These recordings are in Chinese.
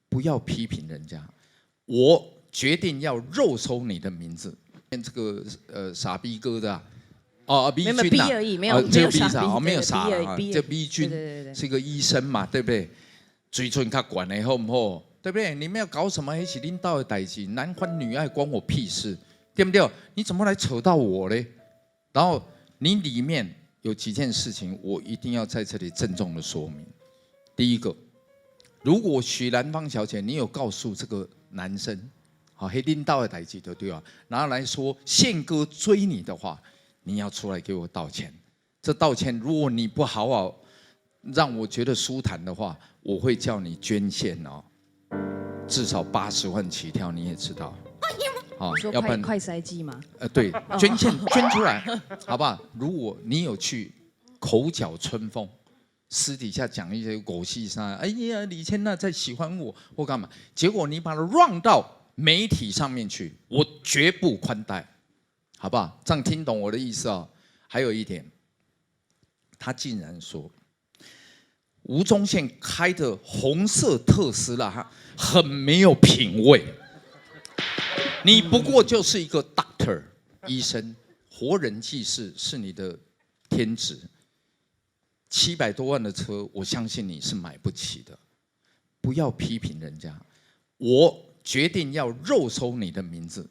不要批评人家。我决定要肉搜你的名字。这个傻逼哥的B 君啊， B 而已，没有这个 B 傻傻没有傻啊，这 B 君是一个医生嘛，对不对？嘴唇较管的好不好？对不对？你们要搞什么？那是领导的代志，男欢女爱关我屁事，对不对？你怎么来扯到我嘞？然后你里面有几件事情，我一定要在这里郑重的说明。第一个，如果许兰芳小姐你有告诉这个男生，好，黑领导的代志，对不对啊？然后来说宪哥追你的话，你要出来给我道歉。这道歉，如果你不好好让我觉得舒坦的话，我会叫你捐献哦，至少80万起跳，你也知道。好，要不然快筛剂吗？对，捐献捐出来，好不好？如果你有去口角春风，私底下讲一些狗屁啥，哎呀，李千娜在喜欢我或干嘛，结果你把它 run 到媒体上面去，我绝不宽待，好不好？这样听懂我的意思哦。还有一点，他竟然说吴宗宪开的红色特斯拉很没有品味。你不过就是一个 doctor 医生，活人济世是你的天职。700多万的车，我相信你是买不起的。不要批评人家，我决定要肉搜你的名字，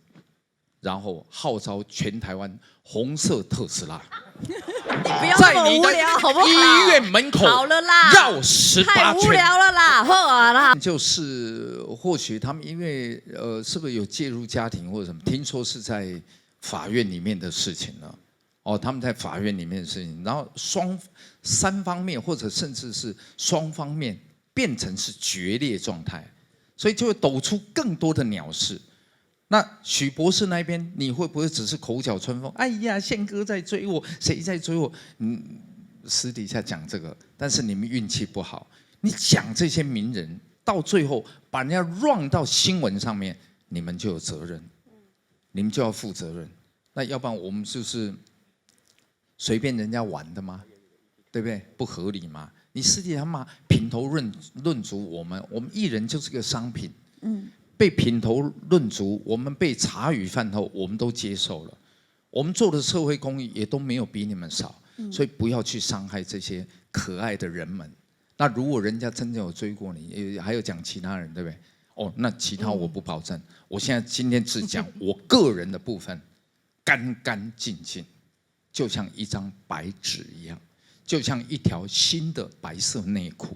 然后号召全台湾红色特斯拉。你不要那么无聊好不好？医院门口好了啦，绕18圈，太无聊了啦，好啊啦。就是或许他们因为是不是有介入家庭或者什么？听说是在法院里面的事情了。哦，他们在法院里面的事情，然后3方面或者甚至是双方面变成是决裂状态，所以就会抖出更多的鸟事。那许博士那边，你会不会只是口角春风？哎呀，宪哥在追我，谁在追我？私底下讲这个，但是你们运气不好，你讲这些名人，到最后把人家 run 到新闻上面，你们就有责任，你们就要负责任。那要不然我们就是随便人家玩的吗？对不对？不合理嘛？你私底下骂品头论足，我们艺人就是个商品。被品头论足，我们被茶余饭后，我们都接受了。我们做的社会公益也都没有比你们少，所以不要去伤害这些可爱的人们。那如果人家真正有追过你，还有讲其他人，对不对？哦，那其他我不保证。我现在今天只讲我个人的部分，干干净净，就像一张白纸一样，就像一条新的白色内裤。